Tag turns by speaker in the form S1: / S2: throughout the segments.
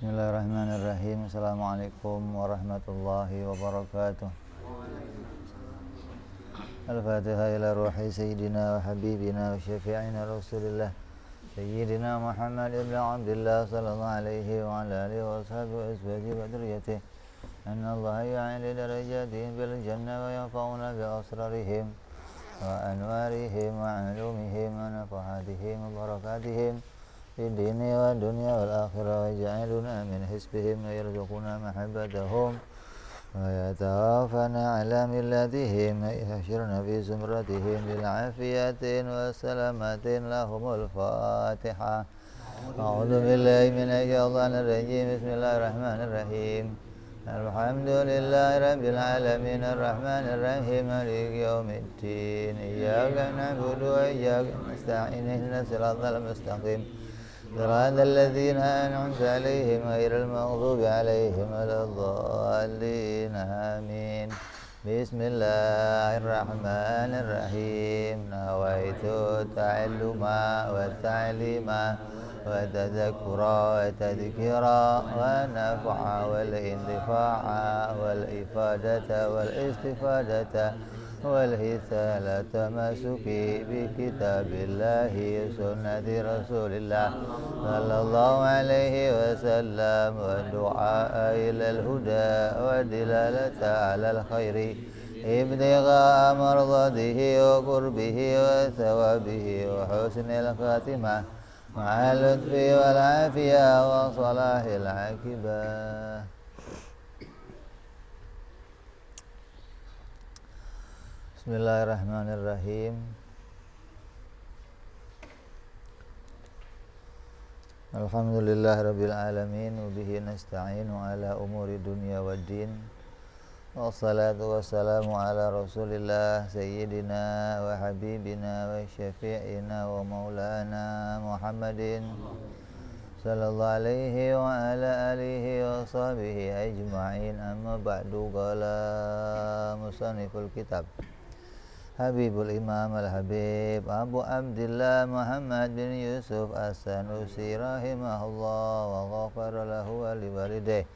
S1: Bismillahirrahmanirrahim. Assalamualaikum warahmatullahi wabarakatuh. Al-Fatihah ila ruhi Sayyidina wa Habibina wa Syafi'ina Rasulillah Sayyidina Muhammad ibn Abdullah sallallahu alaihi wa ala alihi wa ashabihi wa azwajihi wa dhurriyyatihi anna Allah ya'ali darajatihim bil jannah wa yanfa'una bi asrarihim wa anwarihim wa ulumihim wa nafahatihim wa barakatihim في الدين والدنيا والآخرة ويجعلنا من حزبهم ويرزقنا محبتهم ويتوافنا على ملتهم ويحشرنا في زمرتهم بالعافية والسلامة لهم الفاتحة أعوذ بالله من الشيطان الرجيم بسم الله الرحمن الرحيم الحمد لله رب العالمين الرحمن الرحيم مالك يوم الدين إياك نعبد وإياك نستعين اهدنا الصراط المستقيم صراط الذين أنعمت عليهم غير المغضوب عليهم ولا الضالين آمين بسم الله الرحمن الرحيم نويت التعلم والتعليم والتذكر والتذكير والنفع والانتفاع والإفادة والاستفادة والهثال التمسك بكتاب الله وسنة رسول الله صلى الله عليه وسلم والدعاء إلى الهدى والدلالة على الخير ابتغاء مرضاته وقربه وثوابه وحسن الخاتمة مع اللطف والعافية وصلاح العاقبة. Bismillahirrahmanirrahim. Alhamdulillahirabbil alamin wa bihi nasta'inu ala umuri dunya waddin. Wassalatu wassalamu ala Rasulillah sayyidina wa habibina wa syafi'ina wa maulana Muhammadin sallallahu alaihi wa ala alihi wa sahbihi ajma'in. Amma ba'du, qala musanniful kitab Habibul Imam Al-Habib Abu Abdillah Muhammad bin Yusuf As-Sanusi rahimahullah wa ghafara lahu wa liwalidayh.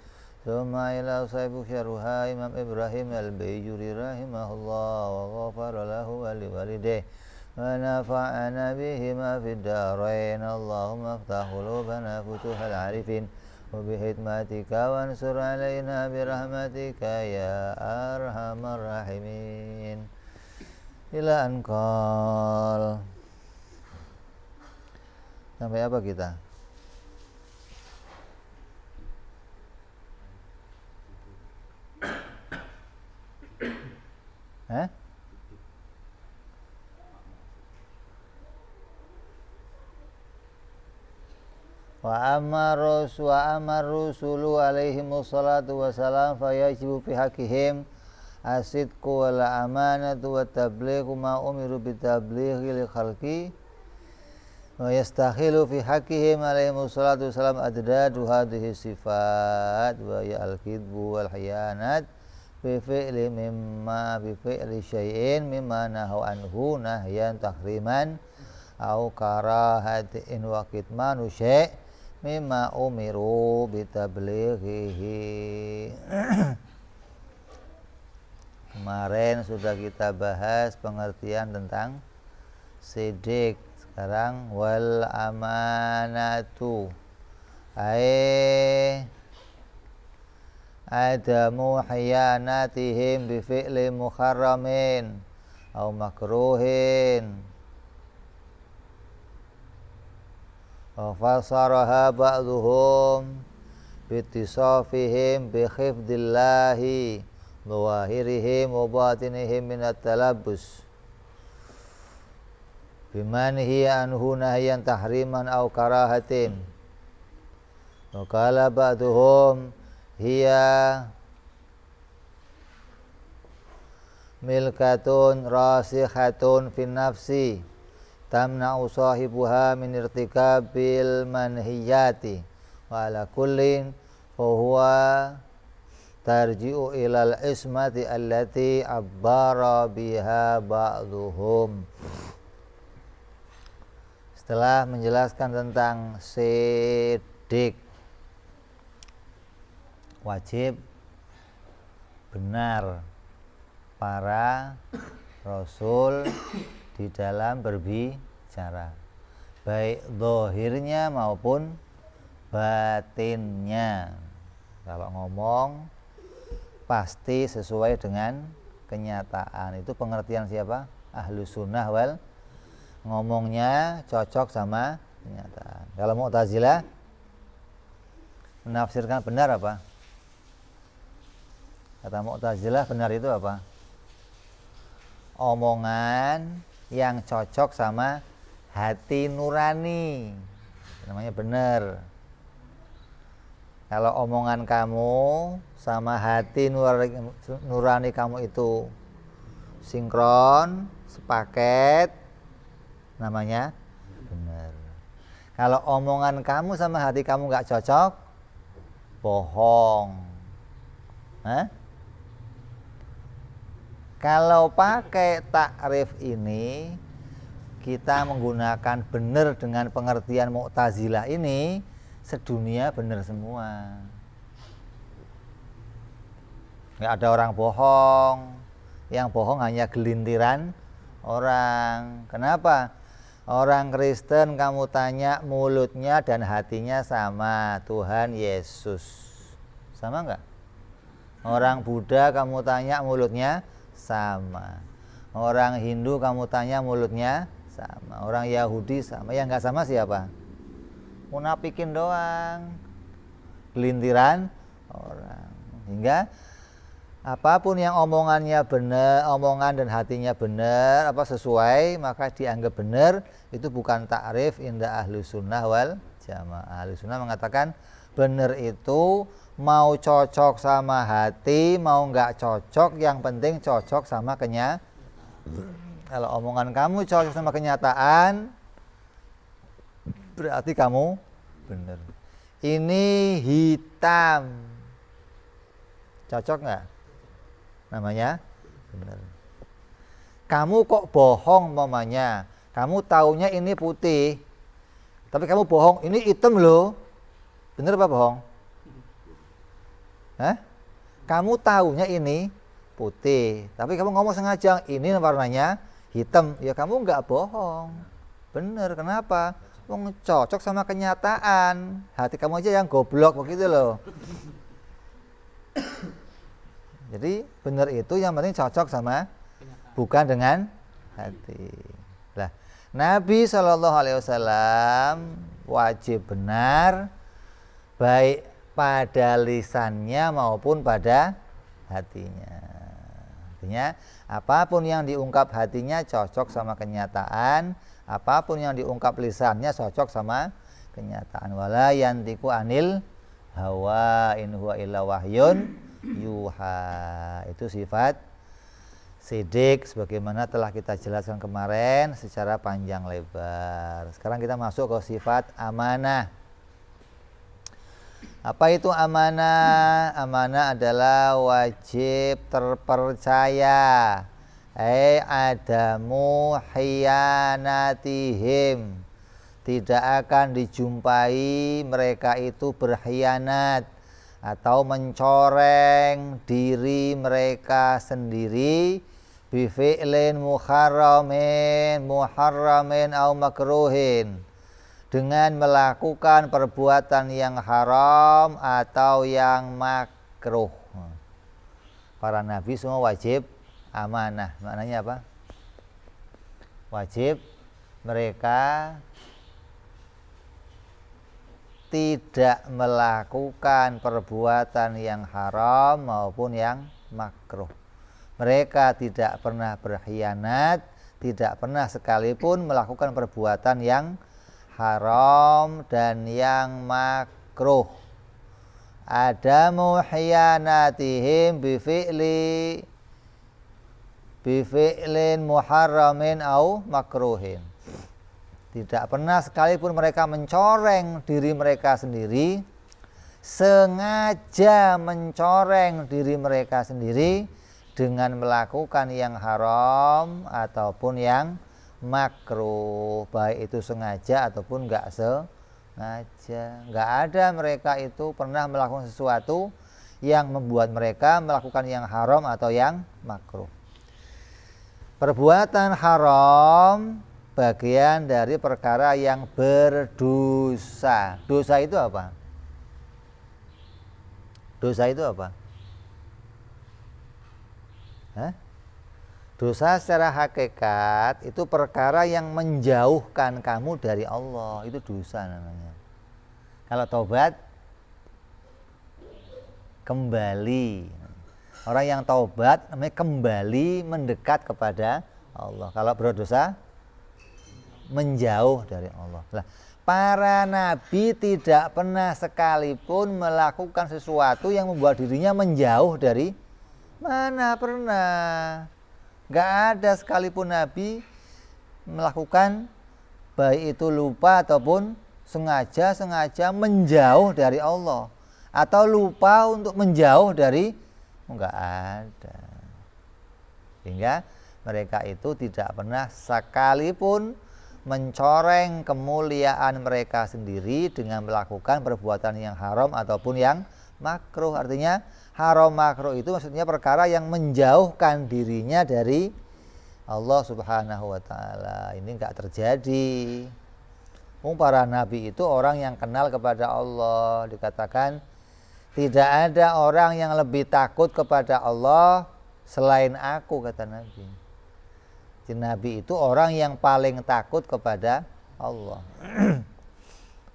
S1: Thumma ila sahibu syarha Imam Ibrahim Al-Bayjuri rahimahullah wa ghafara lahu wa liwalidayh wa nafa'ana bihima fid darain. Allahumma aftah qulubana futuhal arifin wa bihikmatika wansur alaina birahmatika ya arhamar rahimin. Ila anqal. Sampai apa kita? Wa amar rusulu alaihimus salatu wassalam fayajibu fi haqqihim asidqu wal amanatu wat tablighu ma umiru bitablighi li khalqi wa yastakhilu fi haqqihim alaihimus salatu wassalam adadu hadhihi sifat wa ya al-kidbu wal khiyanat bi fi'li syai'in mimma nahu anhu nahyan tahriman au karahatin wa kitmanu syai' mimma umiru bitablighihi. Kemarin sudah kita bahas pengertian tentang sidik. Sekarang wal amanatu adamu khiyanatihim bi fi'li muharramin au makruhin wa fasaraha ba'duhum bitisafihim bi khifdillahi zawahirihim wa batinihim minat talabbus bimanhi anhu nahyan tahriman aw karahatin. Wa qala ba'duhum hiya milkatun rasikhatun fin nafsi tamna'u sahibuha min irtikabil manhiyati wa ala kullin fa huwa tarji'u ilal ismati allati abbara biha ba'duhum. Setelah menjelaskan tentang sidik, wajib benar para rasul di dalam berbicara, baik zahirnya maupun batinnya. Kalau ngomong pasti sesuai dengan kenyataan. Itu pengertian siapa? Ahlus sunnah wal, ngomongnya cocok sama kenyataan. Kalau Mu'tazilah menafsirkan benar apa? Kata Mu'tazilah benar itu apa? Omongan yang cocok sama hati nurani, namanya benar. Kalau omongan kamu sama hati nurani kamu itu sinkron, sepaket, namanya benar. Kalau omongan kamu sama hati kamu nggak cocok, bohong. Hah? Kalau pakai takrif ini, kita menggunakan benar dengan pengertian Mu'tazilah ini, sedunia benar semua. Nggak ada orang bohong. Yang bohong hanya gelintiran orang. Kenapa? Orang Kristen kamu tanya mulutnya dan hatinya sama, Tuhan Yesus. Sama nggak? Orang Buddha kamu tanya mulutnya sama. Orang Hindu kamu tanya mulutnya sama. Orang Yahudi sama. Yang nggak sama siapa? Munafikin doang, gelintiran orang. Hingga apapun yang omongannya benar, omongan dan hatinya benar, sesuai, maka dianggap benar. Itu bukan takrif indah Ahlus Sunnah wal Jamaah. Ahlus Sunnah mengatakan benar itu mau cocok sama hati, mau nggak cocok, yang penting cocok sama kenyataan. Kalau omongan kamu cocok sama kenyataan, berarti kamu benar. Ini hitam, cocok nggak? Namanya benar. Kamu kok bohong mamanya? Kamu taunya ini putih, tapi kamu bohong, ini hitam loh. Benar apa bohong? Hah? Kamu taunya ini putih, tapi kamu ngomong sengaja ini warnanya hitam. Ya kamu nggak bohong, benar. Kenapa? Cocok sama kenyataan. Hati kamu aja yang goblok begitu loh. Jadi benar itu yang penting cocok sama, bukan dengan hati. Lah, Nabi SAW wajib benar baik pada lisannya maupun pada hatinya. Artinya apapun yang diungkap hatinya cocok sama kenyataan, apapun yang diungkap lisannya cocok sama kenyataan. Wala yantiqu anil hawa in huwa illa wahyun yuha. Itu sifat sidik sebagaimana telah kita jelaskan kemarin secara panjang lebar. Sekarang kita masuk ke sifat amanah. Apa itu amanah? Amanah adalah wajib terpercaya. Adamu khiyanatihim. Tidak akan dijumpai mereka itu berkhianat atau mencoreng diri mereka sendiri bifi'lin muharramin au makruhin, dengan melakukan perbuatan yang haram atau yang makruh. Para nabi semua wajib amanah. Maknanya apa? Wajib mereka tidak melakukan perbuatan yang haram maupun yang makruh. Mereka tidak pernah berkhianat, tidak pernah sekalipun melakukan perbuatan yang haram dan yang makruh. Adamu khiyanatihim bifi'lin muharramin au makruhin. Tidak pernah sekalipun mereka mencoreng diri mereka sendiri, sengaja mencoreng diri mereka sendiri dengan melakukan yang haram ataupun yang makruh, baik itu sengaja ataupun enggak sengaja. Enggak ada mereka itu pernah melakukan sesuatu yang membuat mereka melakukan yang haram atau yang makruh. Perbuatan haram bagian dari perkara yang berdosa. Dosa itu apa? Dosa itu apa? Hah? Dosa secara hakikat itu perkara yang menjauhkan kamu dari Allah. Itu dosa namanya. Kalau taubat, kembali. Orang yang taubat namanya kembali mendekat kepada Allah. Kalau berdosa, menjauh dari Allah. Nah, para nabi tidak pernah sekalipun melakukan sesuatu yang membuat dirinya menjauh dari mana pernah. Gak ada sekalipun nabi melakukan baik itu lupa ataupun sengaja menjauh dari Allah atau lupa untuk menjauh dari enggak ada. Sehingga mereka itu tidak pernah sekalipun mencoreng kemuliaan mereka sendiri dengan melakukan perbuatan yang haram ataupun yang makruh. Artinya haram makruh itu maksudnya perkara yang menjauhkan dirinya dari Allah Subhanahu wa taala. Ini enggak terjadi. Para nabi itu orang yang kenal kepada Allah. Dikatakan tidak ada orang yang lebih takut kepada Allah selain aku, kata Nabi. Jadi Nabi itu orang yang paling takut kepada Allah.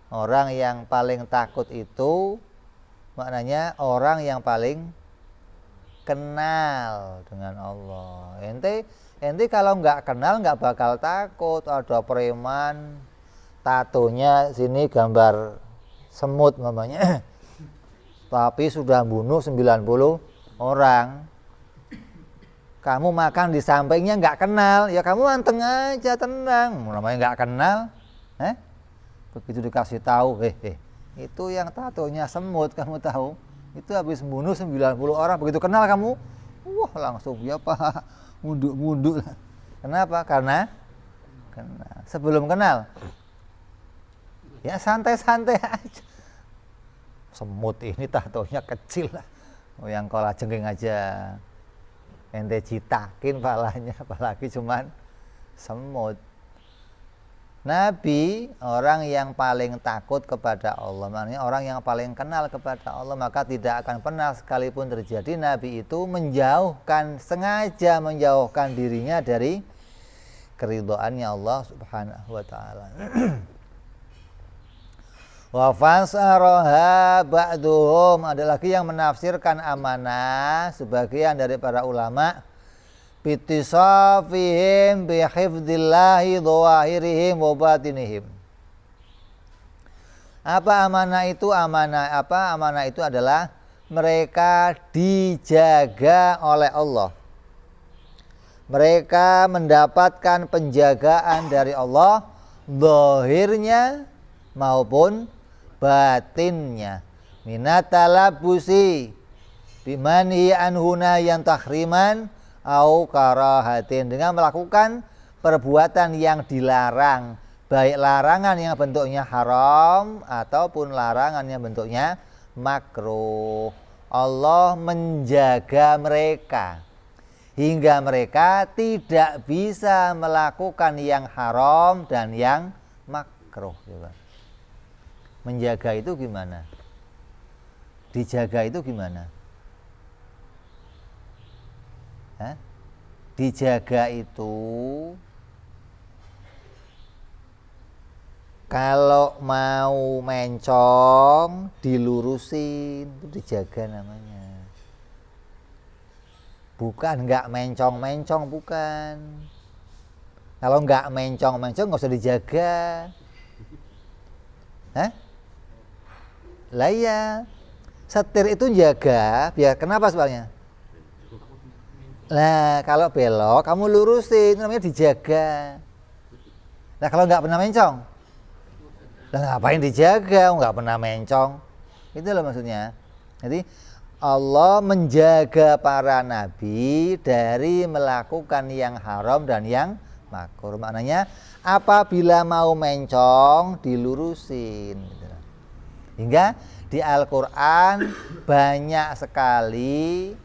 S1: Orang yang paling takut itu maknanya orang yang paling kenal dengan Allah. Ente kalau nggak kenal nggak bakal takut. Ada preman, tatonya sini gambar semut namanya. Tapi sudah bunuh 90 orang. Kamu makan di sampingnya nggak kenal, ya kamu anteng aja, tenang. Namanya nggak kenal, begitu dikasih tahu, itu yang tatonya semut, kamu tahu, itu habis bunuh 90 orang. Begitu kenal kamu, wah langsung ya Pak, munduk lah. Kenapa? Karena kenal. Sebelum kenal, ya santai-santai aja. Semut ini tatonya kecil lah, yang kolah jengking aja. Ente citakin palanya, apalagi cuman semut. Nabi orang yang paling takut kepada Allah, maknanya orang yang paling kenal kepada Allah, maka tidak akan pernah sekalipun terjadi Nabi itu sengaja menjauhkan dirinya dari keridhaannya Allah Subhanahu wa taala. Wa fasaraha ba'duhum, ada lagi yang menafsirkan amanah sebagian dari para ulama bitisafihim bihifdzillahi dhawahirihim wa batinihim. Apa amanah itu? Amanah itu adalah mereka dijaga oleh Allah. Mereka mendapatkan penjagaan dari Allah zahirnya maupun batinnya, minatalabusi bimani anhuna yang tahriman au karahatin, dengan melakukan perbuatan yang dilarang, baik larangan yang bentuknya haram ataupun larangan yang bentuknya makruh. Allah menjaga mereka hingga mereka tidak bisa melakukan yang haram dan yang makruh. Menjaga itu gimana? Dijaga itu gimana? Dijaga itu kalau mau mencong dilurusin, itu dijaga namanya. Bukan nggak mencong-mencong, bukan. Kalau nggak mencong-mencong nggak usah dijaga. Lah iya, setir itu jaga, biar kenapa sebabnya? Lah kalau belok kamu lurusin, itu namanya dijaga. Nah kalau nggak pernah mencong, lah ngapain dijaga? Nggak pernah mencong, itu loh maksudnya. Jadi Allah menjaga para nabi dari melakukan yang haram dan yang makruh. Maknanya apabila mau mencong dilurusin. Hingga di Al-Quran banyak sekali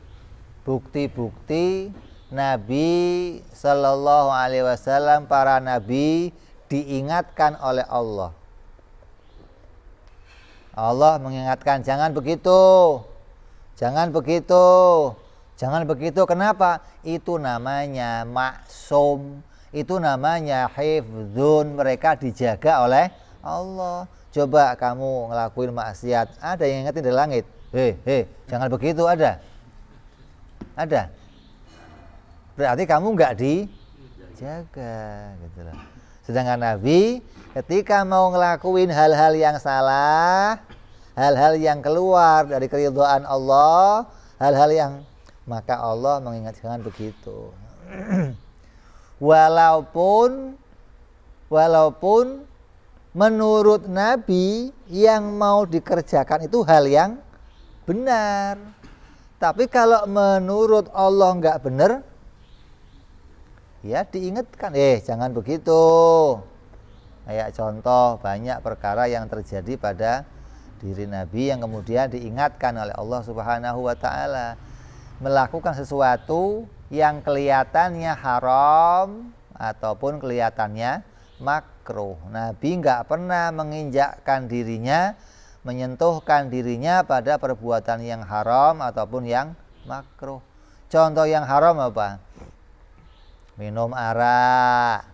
S1: bukti-bukti Nabi Sallallahu Alaihi Wasallam, para nabi diingatkan oleh Allah. Allah mengingatkan, jangan begitu, jangan begitu, jangan begitu. Kenapa? Itu namanya maksum, itu namanya hifdzun, mereka dijaga oleh Allah. Coba kamu ngelakuin maksiat, ada yang ingetin dari langit, jangan begitu, ada? Ada? Berarti kamu nggak dijaga gitu loh. Sedangkan Nabi ketika mau ngelakuin hal-hal yang salah, hal-hal yang keluar dari keridhaan Allah, hal-hal yang, maka Allah mengingatkan begitu. Walaupun menurut Nabi yang mau dikerjakan itu hal yang benar. Tapi kalau menurut Allah nggak benar, ya diingatkan, jangan begitu. Kayak contoh banyak perkara yang terjadi pada diri Nabi yang kemudian diingatkan oleh Allah Subhanahu wa Ta'ala. Melakukan sesuatu yang kelihatannya haram ataupun kelihatannya makruh. Nabi nggak pernah menginjakkan dirinya, menyentuhkan dirinya pada perbuatan yang haram ataupun yang makruh. Contoh yang haram apa? Minum arak,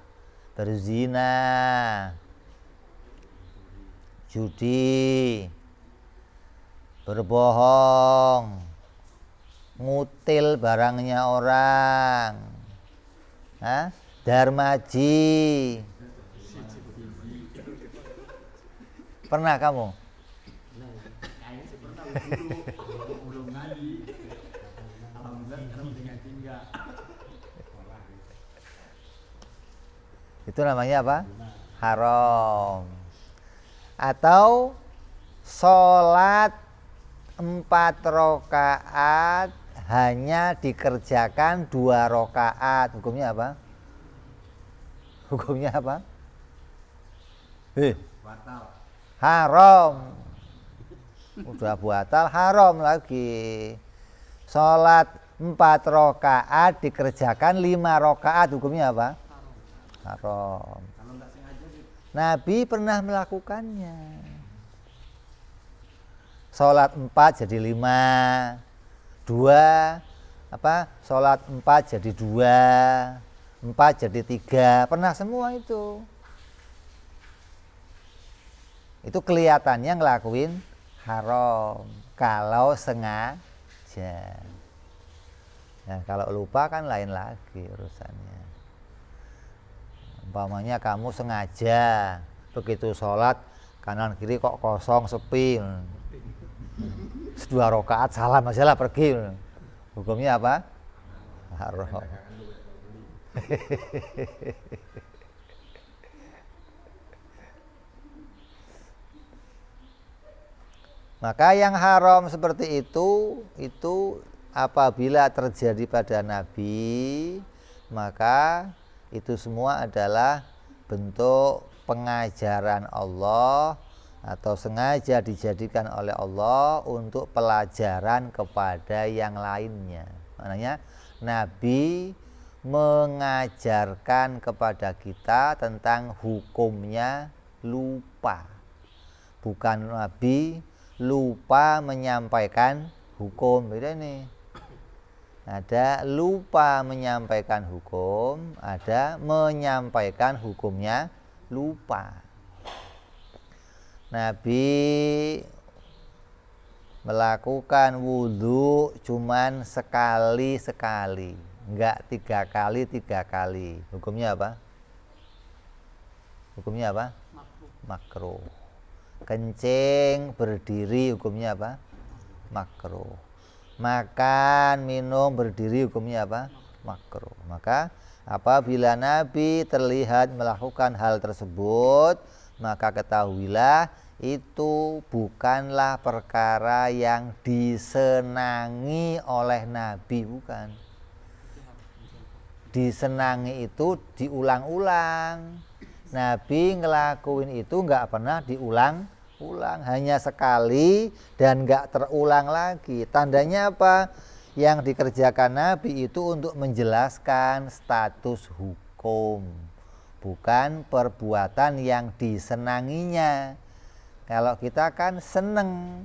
S1: berzina, judi, berbohong, ngutil barangnya orang, darmaji. Pernah kamu? Itu namanya apa? Haram. Atau sholat 4 rakaat hanya dikerjakan 2 rakaat. Hukumnya apa? Hukumnya apa? Haram. Udah batal, haram lagi. Sholat 4 rakaat dikerjakan 5 rakaat, hukumnya apa? Haram. Nabi pernah melakukannya. Sholat 4 jadi 5, 2 sholat 4 jadi 2, 4 jadi 3, pernah semua itu. Itu kelihatannya ngelakuin haram kalau sengaja. Nah, kalau lupa kan lain lagi urusannya. Umpamanya kamu sengaja begitu sholat kanan kiri kok kosong sepi, 2 rakaat salam aja lah pergi, hukumnya apa? Haram. Maka yang haram seperti itu apabila terjadi pada Nabi, maka itu semua adalah bentuk pengajaran Allah atau sengaja dijadikan oleh Allah untuk pelajaran kepada yang lainnya. Maknanya Nabi mengajarkan kepada kita tentang hukumnya lupa. Bukan Nabi lupa menyampaikan hukum, beda nih. Ada lupa menyampaikan hukum, ada menyampaikan hukumnya lupa. Nabi melakukan wudhu cuman sekali-sekali, enggak 3 kali 3 kali. Hukumnya apa? Hukumnya apa? Makruh. Kencing berdiri hukumnya apa? Makruh. Makan, minum berdiri hukumnya apa? Makruh. Maka apabila Nabi terlihat melakukan hal tersebut, maka ketahuilah itu bukanlah perkara yang disenangi oleh Nabi, bukan. Disenangi itu diulang-ulang. Nabi ngelakuin itu enggak pernah diulang-ulang. ulang, hanya sekali dan nggak terulang lagi. Tandanya apa? Yang dikerjakan Nabi itu untuk menjelaskan status hukum, bukan perbuatan yang disenanginya. Kalau kita kan seneng,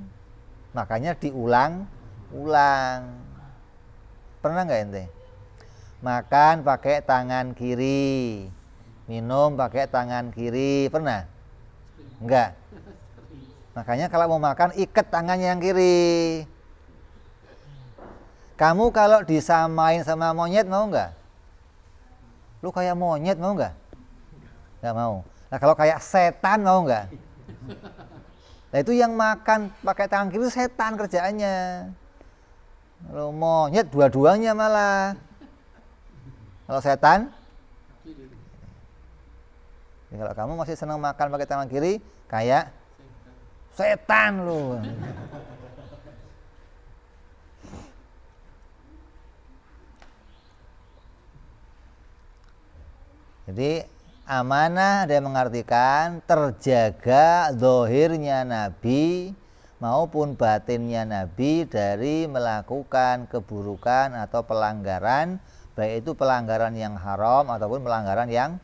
S1: makanya diulang-ulang. Pernah nggak ente? Makan pakai tangan kiri, minum pakai tangan kiri, pernah? Enggak. Makanya kalau mau makan ikat tangannya yang kiri. Kamu kalau disamain sama monyet mau enggak? Lu kayak monyet mau enggak? Enggak mau. Nah kalau kayak setan mau enggak? Nah itu yang makan pakai tangan kiri setan kerjaannya. Kalau monyet dua-duanya malah. Kalau setan, jadi kalau kamu masih senang makan pakai tangan kiri, kayak setan lu. Jadi amanah dia mengartikan terjaga zahirnya Nabi maupun batinnya Nabi dari melakukan keburukan atau pelanggaran, baik itu pelanggaran yang haram ataupun pelanggaran yang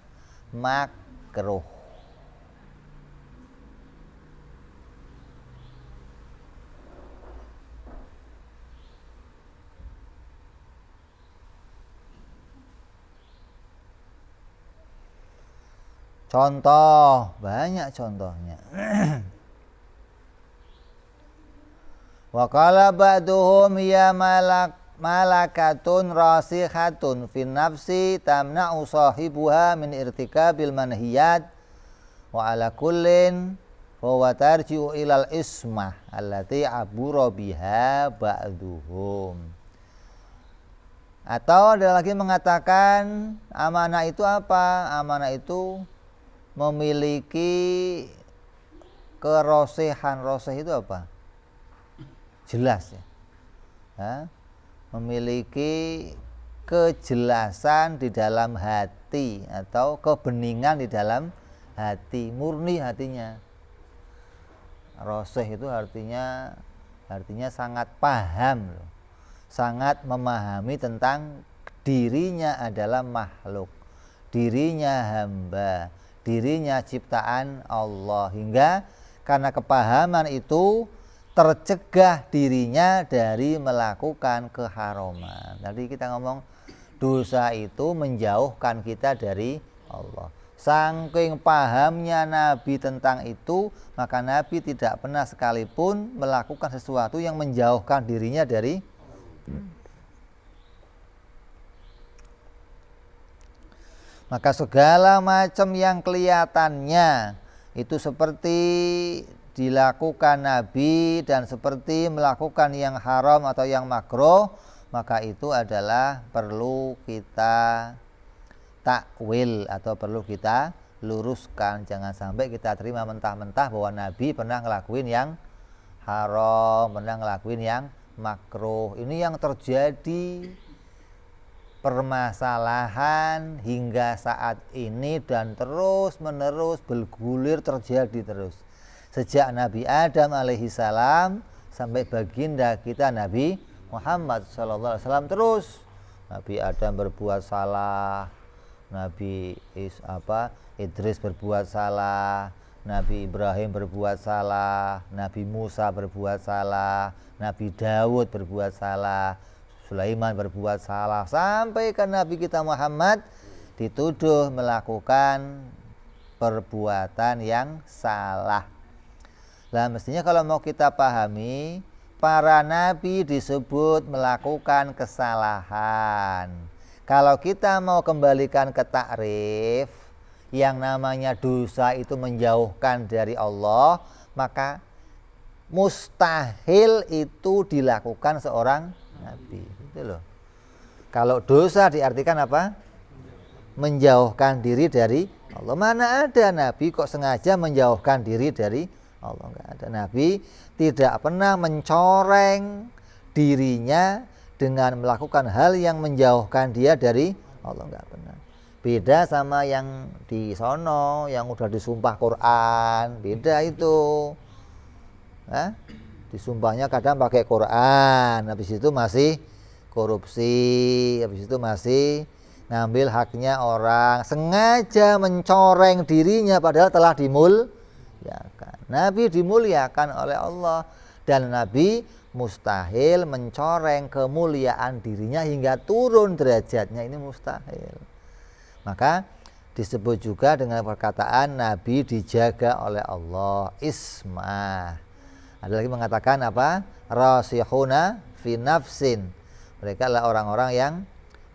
S1: makruh. Contoh, banyak contohnya. Wa qala ba'duhum ya malakatun rasikhatun fin nafsi tamna'u sahibuha min irtikabil manhiyat wa ala kullin wa tarji'u ilal ismah allati abura biha ba'duhum. Atau ada lagi mengatakan amanah itu apa? Amanah itu memiliki kerosehan. Roseh itu apa? Jelas ya. Memiliki kejelasan di dalam hati atau kebeningan di dalam hati, murni hatinya. Roseh itu artinya sangat paham, sangat memahami tentang dirinya adalah makhluk, dirinya hamba, dirinya ciptaan Allah, hingga karena kepahaman itu tercegah dirinya dari melakukan keharaman. Tadi kita ngomong dosa itu menjauhkan kita dari Allah. Saking pahamnya Nabi tentang itu, maka Nabi tidak pernah sekalipun melakukan sesuatu yang menjauhkan dirinya dari maka segala macam yang kelihatannya itu seperti dilakukan Nabi dan seperti melakukan yang haram atau yang makruh, maka itu adalah perlu kita takwil atau perlu kita luruskan. Jangan sampai kita terima mentah-mentah bahwa Nabi pernah ngelakuin yang haram, pernah ngelakuin yang makruh. Ini yang terjadi permasalahan hingga saat ini dan terus menerus bergulir terjadi terus sejak Nabi Adam alaihissalam sampai baginda kita Nabi Muhammad sallallahu alaihi wasallam. Terus Nabi Adam berbuat salah, Nabi Idris berbuat salah, Nabi Ibrahim berbuat salah, Nabi Musa berbuat salah, Nabi Dawud berbuat salah, Sulaiman berbuat salah, sampai ke Nabi kita Muhammad dituduh melakukan perbuatan yang salah. Nah mestinya kalau mau kita pahami, para nabi disebut melakukan kesalahan. Kalau kita mau kembalikan ke takrif, yang namanya dosa itu menjauhkan dari Allah, maka mustahil itu dilakukan seorang nabi. Itu loh. Kalau dosa diartikan apa? Menjauhkan diri dari Allah. Mana ada nabi kok sengaja menjauhkan diri dari Allah? Enggak ada. Nabi tidak pernah mencoreng dirinya dengan melakukan hal yang menjauhkan dia dari Allah, enggak pernah. Beda sama yang di sono yang udah disumpah Quran, beda itu. Disumpahnya kadang pakai Quran, habis itu masih korupsi, habis itu masih ngambil haknya orang, sengaja mencoreng dirinya padahal telah dimuliakan. Nabi dimuliakan oleh Allah dan Nabi mustahil mencoreng kemuliaan dirinya hingga turun derajatnya, ini mustahil. Maka disebut juga dengan perkataan Nabi dijaga oleh Allah, ismah. Ada lagi mengatakan apa? Rasihuna fi nafsin. Mereka adalah orang-orang yang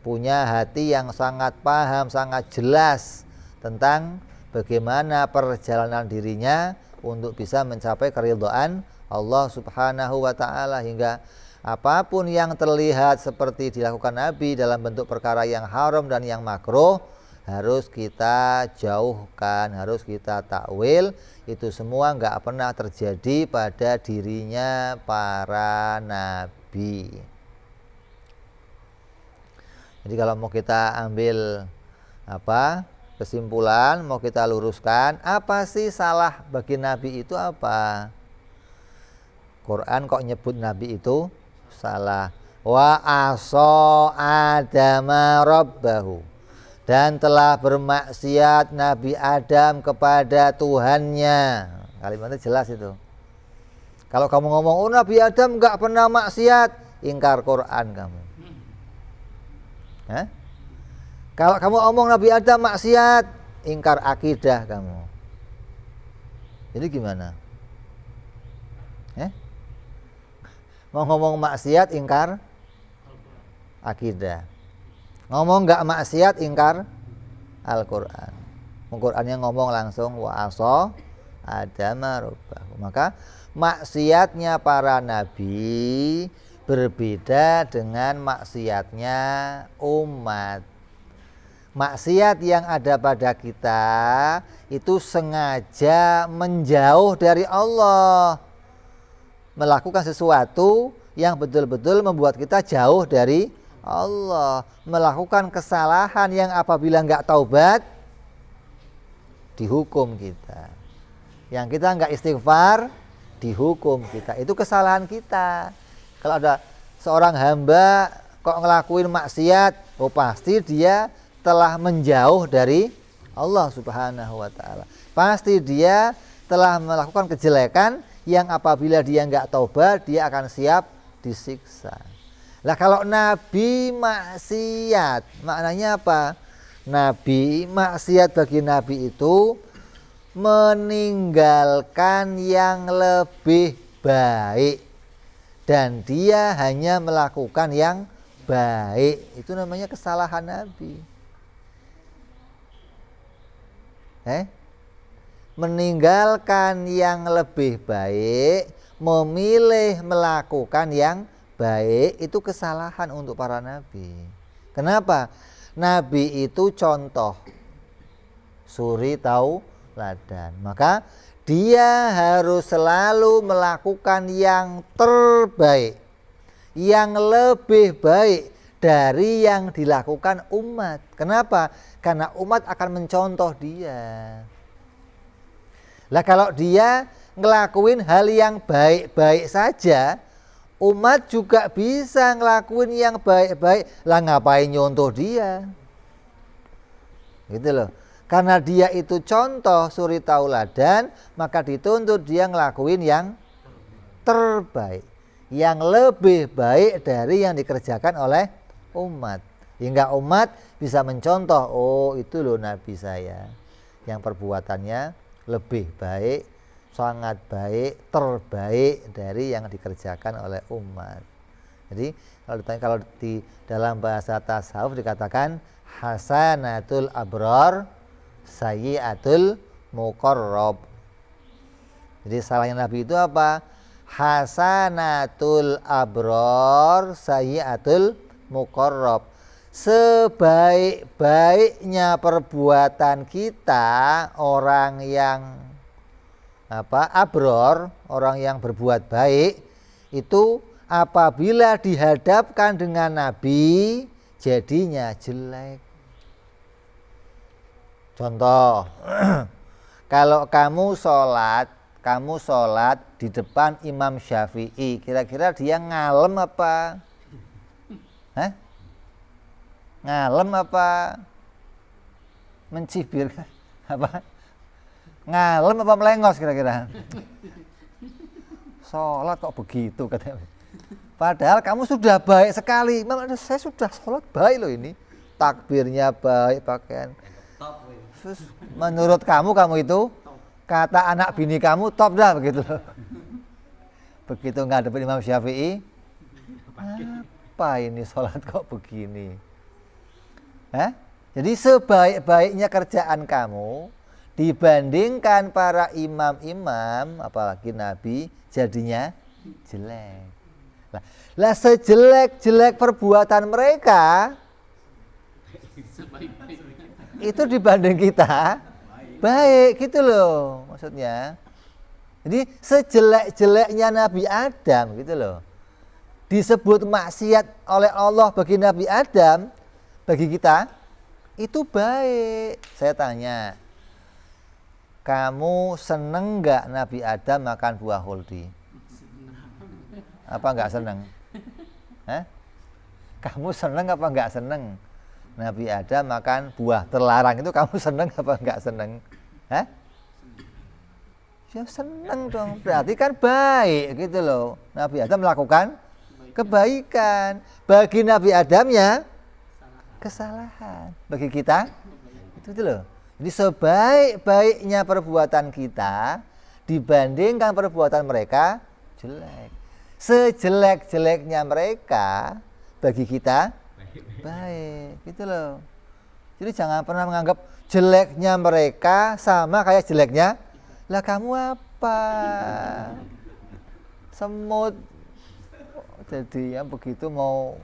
S1: punya hati yang sangat paham, sangat jelas tentang bagaimana perjalanan dirinya untuk bisa mencapai keridhaan Allah Subhanahu wa ta'ala, hingga apapun yang terlihat seperti dilakukan Nabi dalam bentuk perkara yang haram dan yang makruh harus kita jauhkan, harus kita takwil. Itu semua enggak pernah terjadi pada dirinya para nabi. Jadi kalau mau kita ambil kesimpulan, mau kita luruskan, apa sih salah bagi nabi itu apa? Quran kok nyebut nabi itu salah. Wa asa adama rabbahu, dan telah bermaksiat Nabi Adam kepada Tuhannya. Kalimatnya jelas itu. Kalau kamu ngomong Nabi Adam enggak pernah maksiat, ingkar Quran kamu. Kalau kamu ngomong Nabi Adam maksiat, ingkar akidah kamu. Jadi gimana? Mau ngomong maksiat, ingkar akidah. Ngomong enggak maksiat, ingkar Al-Quran. Al-Qurannya ngomong langsung wa asa adama rabbahu. Maka maksiatnya para nabi berbeda dengan maksiatnya umat. Maksiat yang ada pada kita itu sengaja menjauh dari Allah, melakukan sesuatu yang betul-betul membuat kita jauh dari Allah, melakukan kesalahan yang apabila enggak taubat dihukum kita, yang kita enggak istighfar dihukum kita. Itu kesalahan kita. Kalau ada seorang hamba kok ngelakuin maksiat, pasti dia telah menjauh dari Allah Subhanahu wa ta'ala. Pasti dia telah melakukan kejelekan yang apabila dia enggak taubat, dia akan siap disiksa. Lah kalau nabi maksiat, maknanya apa? Nabi maksiat bagi nabi itu meninggalkan yang lebih baik dan dia hanya melakukan yang baik. Itu namanya kesalahan nabi. Meninggalkan yang lebih baik, memilih melakukan yang baik, itu kesalahan untuk para nabi. Kenapa? Nabi itu contoh, suri tauladan. Maka dia harus selalu melakukan yang terbaik, yang lebih baik dari yang dilakukan umat. Kenapa? Karena umat akan mencontoh dia. Lah kalau dia ngelakuin hal yang baik-baik saja, umat juga bisa ngelakuin yang baik-baik. Lah ngapain nyontoh dia? Gitu loh. Karena dia itu contoh suri tauladan, maka dituntut dia ngelakuin yang terbaik, yang lebih baik dari yang dikerjakan oleh umat. Hingga umat bisa mencontoh, oh itu loh nabi saya yang perbuatannya lebih baik, sangat baik, terbaik dari yang dikerjakan oleh umat. Jadi kalau di dalam bahasa tasawuf dikatakan hasanatul abrar sayyiatul muqarrab. Jadi salahnya nabi itu apa? Hasanatul abrar sayyiatul muqarrab. Sebaik-baiknya perbuatan kita, orang yang abror, orang yang berbuat baik, itu apabila dihadapkan dengan nabi jadinya jelek. Contoh, kalau kamu sholat kamu sholat di depan Imam Syafi'i, kira-kira dia ngalem apa? Hah? Ngalem apa? Mencibir apa? Ngalem apa melengos kira-kira? Sholat kok begitu katanya. Padahal kamu sudah baik sekali. Saya sudah sholat baik loh ini. Takbirnya baik, pakaian. Terus menurut kamu itu kata anak bini kamu top dah begitu loh. Begitu ngadepin Imam Syafi'i, apa ini sholat kok begini? Hah? Jadi sebaik-baiknya kerjaan kamu dibandingkan para imam-imam, apalagi Nabi, jadinya jelek. Lah sejelek-jelek perbuatan mereka itu dibanding kita baik gitu loh maksudnya. Jadi sejelek-jeleknya Nabi Adam gitu loh, disebut maksiat oleh Allah bagi Nabi Adam, bagi kita itu baik. Saya tanya, kamu seneng nggak Nabi Adam makan buah holdi? Apa nggak seneng? Hah? Kamu seneng apa nggak seneng Nabi Adam makan buah terlarang itu? Kamu seneng apa nggak seneng? Hah? Ya seneng dong, berarti kan baik gitu loh. Nabi Adam melakukan kebaikan, bagi Nabi Adamnya kesalahan, bagi kita itu loh. Jadi sebaik-baiknya perbuatan kita dibandingkan perbuatan mereka jelek. Sejelek-jeleknya mereka bagi kita baik gitu loh. Jadi jangan pernah menganggap jeleknya mereka sama kayak jeleknya. Lah kamu apa? Semut. Jadi yang begitu mau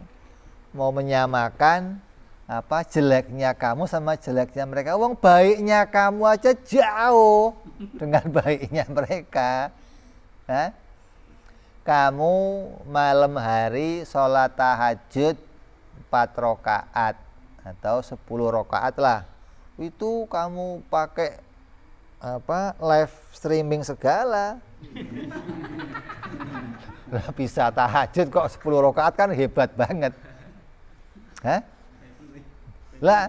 S1: menyamakan apa jeleknya kamu sama jeleknya mereka. Wong baiknya kamu aja jauh dengan baiknya mereka. Hah? Kamu malam hari sholat tahajud 4 rakaat atau 10 rakaat lah. Itu kamu pakai apa live streaming segala. Lah bisa tahajud kok 10 rakaat kan hebat banget. Hah? Lah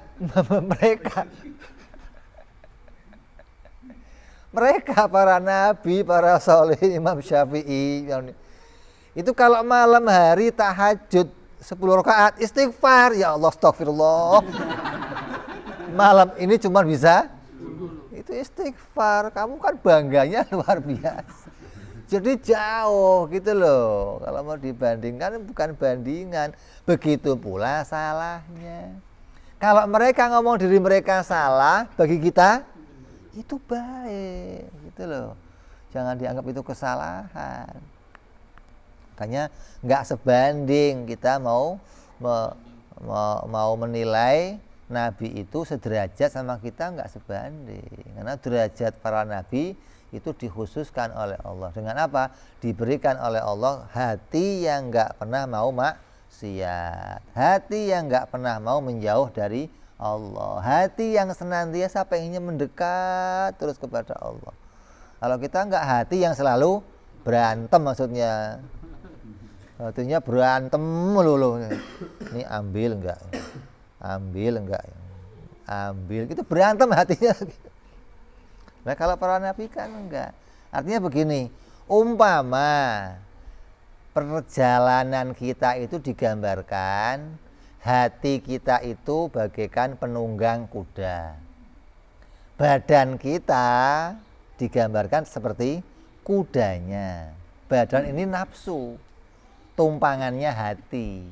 S1: mereka para nabi, para soleh, Imam Syafi'i itu kalau malam hari tahajud 10 rakaat istighfar, ya Allah astagfirullah. Malam ini cuma bisa itu istighfar. Kamu kan bangganya luar biasa. Jadi jauh gitu loh. Kalau mau dibandingkan bukan bandingan. Begitu pula salahnya. Kalau mereka ngomong diri mereka salah, bagi kita itu baik gitu loh. Jangan dianggap itu kesalahan. Makanya nggak sebanding kita mau menilai Nabi itu sederajat sama kita, nggak sebanding. Karena derajat para Nabi itu dikhususkan oleh Allah. Dengan apa? Diberikan oleh Allah hati yang nggak pernah mau maksiat, hati yang nggak pernah mau menjauh dari Allah, hati yang senantiasa pengennya mendekat terus kepada Allah. Kalau kita nggak, hati yang selalu berantem, maksudnya hatinya berantem melulu. Ini ambil enggak, ambil enggak, ambil, gitu berantem hatinya. Nah kalau para nabi kan enggak. Artinya begini, umpama perjalanan kita itu digambarkan, hati kita itu bagaikan penunggang kuda, badan kita digambarkan seperti kudanya. Badan ini nafsu, tumpangannya hati.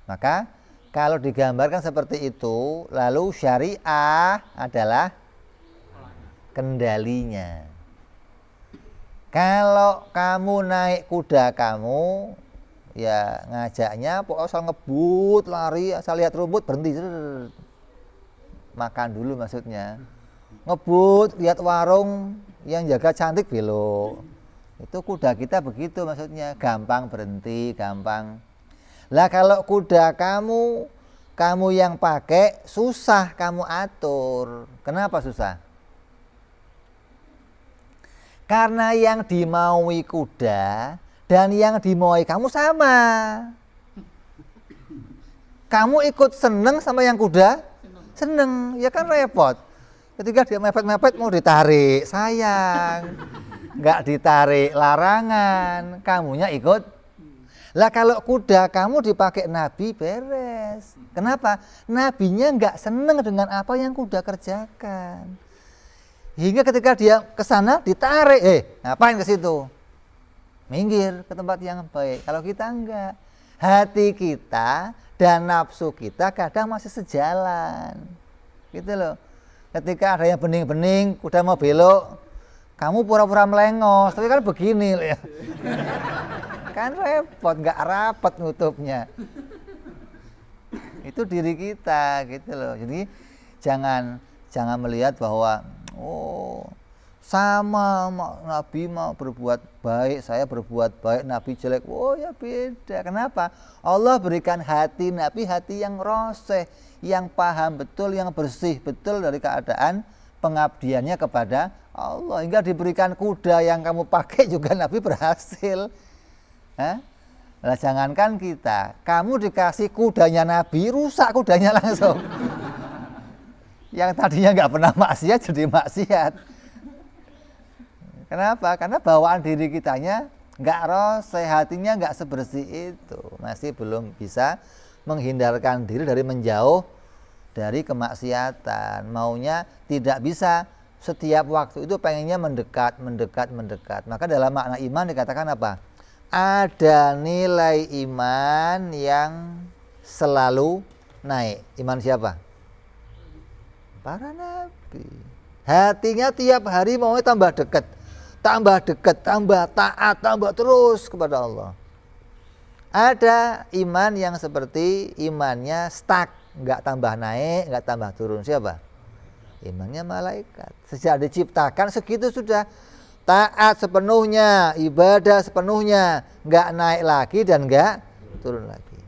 S1: Maka kalau digambarkan seperti itu, lalu syariah adalah kendalinya. Kalau kamu naik kuda kamu, ya ngajaknya pokoknya asal ngebut, lari, asal lihat rumput berhenti, makan dulu maksudnya. Ngebut, lihat warung yang jaga cantik belok. Itu kuda kita begitu maksudnya, gampang berhenti, gampang. Lah kalau kuda kamu yang pakai susah kamu atur. Kenapa susah? Karena yang dimaui kuda dan yang dimaui kamu sama. Kamu ikut seneng sama yang kuda? Seneng, ya kan repot. Ketika dia mepet-mepet mau ditarik, sayang. Nggak ditarik, larangan. Kamunya ikut. Lah kalau kuda kamu dipakai Nabi, beres. Kenapa? Nabinya nggak seneng dengan apa yang kuda kerjakan. Hingga ketika dia ke sana ditarik, ngapain ke situ? Minggir ke tempat yang baik. Kalau kita enggak, hati kita dan nafsu kita kadang masih sejalan. Gitu loh. Ketika ada yang bening-bening, kuda mau belok, kamu pura-pura melengos, tapi kan begini loh ya. Kan repot, enggak rapat nutupnya. Itu diri kita gitu loh. Jadi jangan melihat bahwa sama Nabi mau berbuat baik, saya berbuat baik, Nabi jelek. Ya beda. Kenapa? Allah berikan hati Nabi, hati yang roseh, yang paham betul, yang bersih betul dari keadaan pengabdiannya kepada Allah. Hingga diberikan kuda yang kamu pakai juga Nabi berhasil. Nah, jangankan kita, kamu dikasih kudanya Nabi, rusak kudanya langsung. Yang tadinya nggak pernah maksiat jadi maksiat. Kenapa? Karena bawaan diri kitanya nggak roseh, hatinya nggak sebersih itu, masih belum bisa menghindarkan diri dari menjauh dari kemaksiatan. Maunya tidak bisa setiap waktu itu pengennya mendekat. Maka dalam makna iman dikatakan apa? Ada nilai iman yang selalu naik. Iman siapa? Para nabi. Hatinya tiap hari mau tambah dekat, tambah taat, tambah terus kepada Allah. Ada iman yang seperti imannya stuck, nggak tambah naik, nggak tambah turun. Siapa? Imannya malaikat. Sejak diciptakan segitu sudah. Taat sepenuhnya, ibadah sepenuhnya, nggak naik lagi dan nggak turun lagi.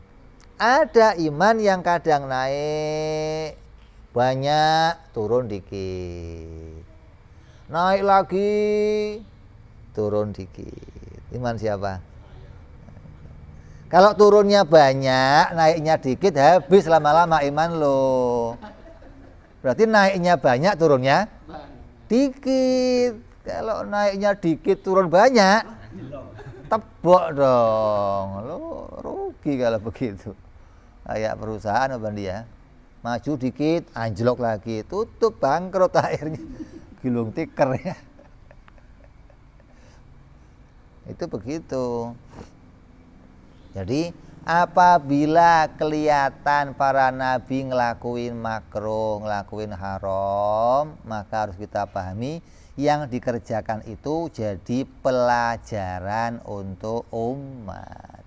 S1: Ada iman yang kadang naik banyak, turun dikit, naik lagi, turun dikit. Iman siapa? Kalau turunnya banyak, naiknya dikit, habis lama-lama iman lo. Berarti naiknya banyak, turunnya dikit. Kalau naiknya dikit turun banyak, tebok dong. Lo rugi kalau begitu. Kayak perusahaan apa dia? Maju dikit, anjlok lagi, tutup, bangkrut akhirnya. Gulung tikar ya. Itu begitu. Jadi apabila kelihatan para nabi ngelakuin makruh, ngelakuin haram, maka harus kita pahami yang dikerjakan itu jadi pelajaran untuk umat.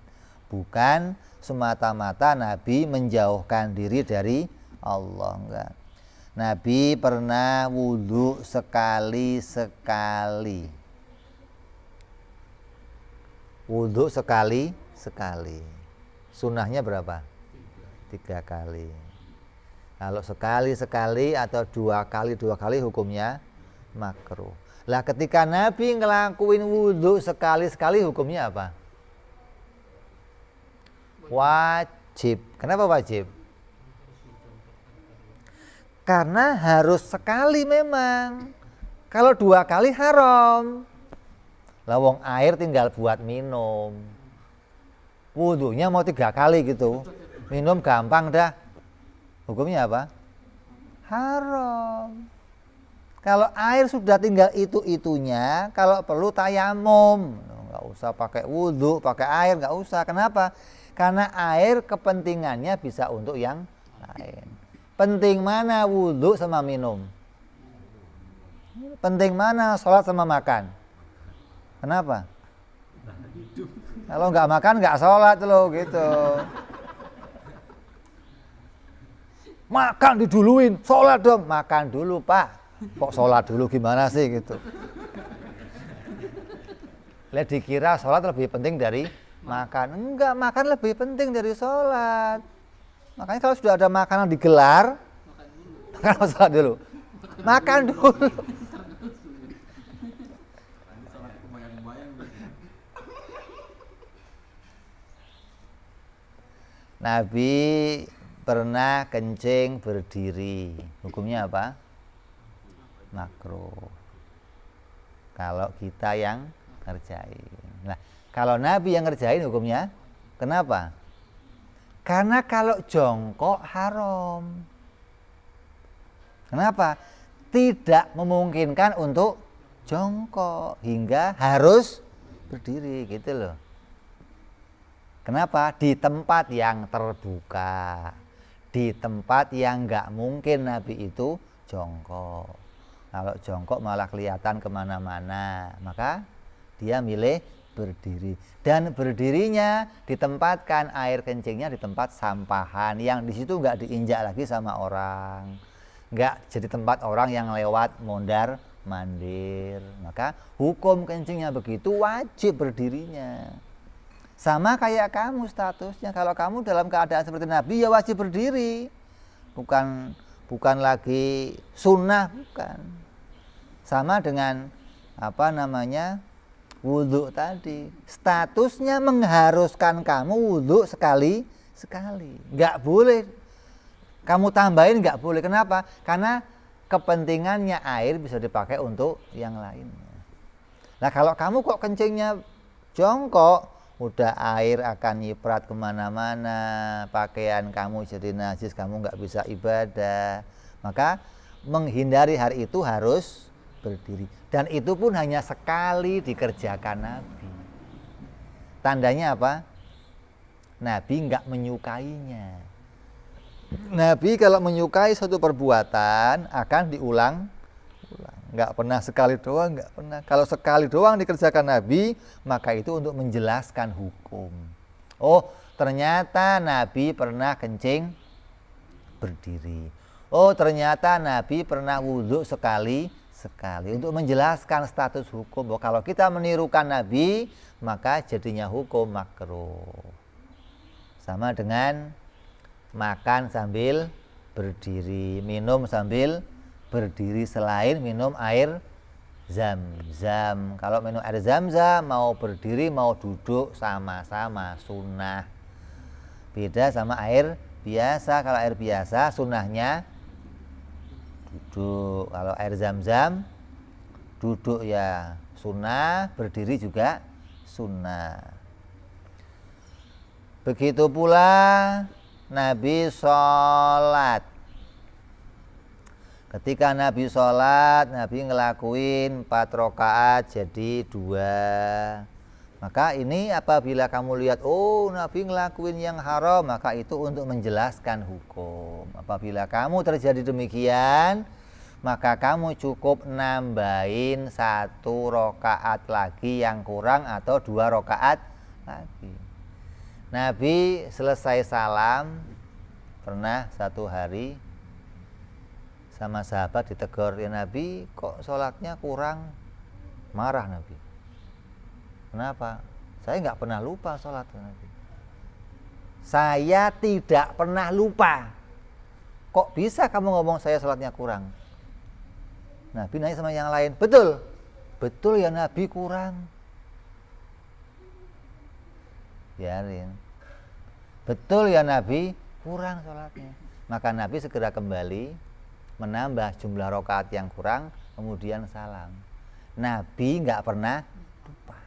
S1: Bukan semata-mata Nabi menjauhkan diri dari Allah, enggak. Nabi pernah wudhu sekali-sekali. Wudhu sekali-sekali. Sunnahnya berapa? 3 kali. Kalau sekali-sekali atau 2 kali hukumnya makruh. Lah ketika Nabi ngelakuin wudhu sekali-sekali hukumnya apa? Wajib. Kenapa wajib? Karena harus sekali memang. Kalau 2 kali haram. Lawang air tinggal buat minum. Wudhunya mau 3 kali gitu. Minum gampang dah. Hukumnya apa? Haram. Kalau air sudah tinggal itu-itunya, kalau perlu tayamum, nggak usah pakai wudhu, pakai air, nggak usah. Kenapa? Karena air kepentingannya bisa untuk yang lain. Penting mana wudhu sama minum? Penting mana sholat sama makan? Kenapa? Kalau nggak makan nggak sholat loh gitu. Makan diduluin, sholat dong. Makan dulu pak. Kok sholat dulu gimana sih gitu. Lihat dikira sholat lebih penting dari makan. Enggak, makan lebih penting dari sholat. Makanya kalau sudah ada makanan digelar, makan sholat dulu. Makan dulu. Nabi pernah kencing berdiri. Hukumnya apa? Makruh. Kalau kita yang ngerjain. Nah, kalau Nabi yang ngerjain hukumnya kenapa? Karena kalau jongkok haram. Kenapa? Tidak memungkinkan untuk jongkok hingga harus berdiri gitu loh. Kenapa? Di tempat yang terbuka, di tempat yang nggak mungkin Nabi itu jongkok. Kalau jongkok malah kelihatan kemana-mana, maka dia milih berdiri. Dan berdirinya ditempatkan air kencingnya di tempat sampahan yang di situ nggak diinjak lagi sama orang, nggak jadi tempat orang yang lewat mondar mandir. Maka hukum kencingnya begitu, wajib berdirinya. Sama kayak kamu statusnya, kalau kamu dalam keadaan seperti Nabi ya wajib berdiri, bukan lagi sunnah, bukan. Sama dengan wudhu tadi, statusnya mengharuskan kamu wudhu sekali, nggak boleh kamu tambahin, nggak boleh. Kenapa? Karena kepentingannya air bisa dipakai untuk yang lainnya. Nah kalau kamu kok kencingnya jongkok, udah air akan nyiprat kemana-mana, pakaian kamu jadi najis, kamu nggak bisa ibadah. Maka menghindari hari itu harus berdiri. Dan itu pun hanya sekali dikerjakan Nabi. Tandanya apa? Nabi nggak menyukainya. Nabi kalau menyukai suatu perbuatan akan diulang. Nggak pernah sekali doang, nggak pernah. Kalau sekali doang dikerjakan Nabi, maka itu untuk menjelaskan hukum. Oh, ternyata Nabi pernah kencing berdiri. Oh, ternyata Nabi pernah wudhu sekali. Untuk menjelaskan status hukum. Bahwa kalau kita menirukan Nabi, maka jadinya hukum makruh. Sama dengan makan sambil berdiri, minum sambil berdiri selain minum air zam-zam. Kalau minum air zam-zam mau berdiri mau duduk sama-sama sunnah. Beda sama air biasa. Kalau air biasa sunnahnya duduk. Kalau air zam-zam duduk ya sunnah, berdiri juga sunnah. Begitu pula Nabi sholat. Ketika Nabi sholat, Nabi ngelakuin 4 rakaat jadi 2. Maka ini apabila kamu lihat, oh Nabi ngelakuin yang haram, maka itu untuk menjelaskan hukum. Apabila kamu terjadi demikian, maka kamu cukup nambahin 1 rakaat lagi yang kurang atau 2 rakaat lagi. Nabi selesai salam, pernah satu hari sama sahabat ditegur, ya Nabi kok sholatnya kurang? Marah Nabi. Kenapa? Saya nggak pernah lupa sholat Nabi. Saya tidak pernah lupa. Kok bisa kamu ngomong saya sholatnya kurang? Nabi nanya sama yang lain, betul? Betul ya Nabi kurang. Biarin. Betul ya Nabi kurang sholatnya. Maka Nabi segera kembali menambah jumlah rakaat yang kurang, kemudian salam. Nabi nggak pernah lupa.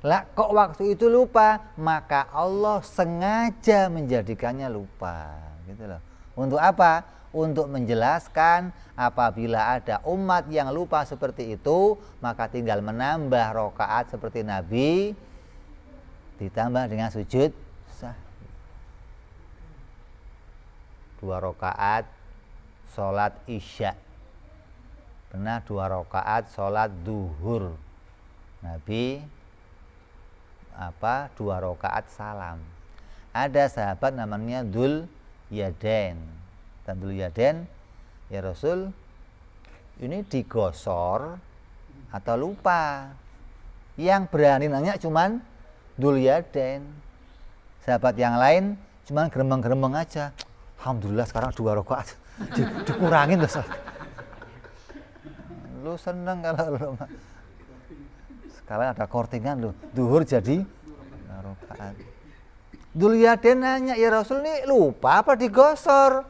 S1: Lah kok waktu itu lupa? Maka Allah sengaja menjadikannya lupa, gitu loh. Untuk apa? Untuk menjelaskan apabila ada umat yang lupa seperti itu, maka tinggal menambah rakaat seperti Nabi, ditambah dengan sujud sahwi. 2 rakaat sholat isya, pernah 2 rakaat sholat duhur, Nabi 2 rakaat salam. Ada sahabat namanya Dzul Yadain. Dan Dzul Yadain, ya Rasul, ini digosor atau lupa? Yang berani nanya cuman Dzul Yadain. Sahabat yang lain cuman gerembeng-gerembeng aja. Alhamdulillah sekarang 2 rakaat dikurangin loh. Lu seneng kalau lu sekarang ada kortingan lu, duhur jadi rakaat. Dzulyaden nanya, ya Rasul nih lupa apa digosor?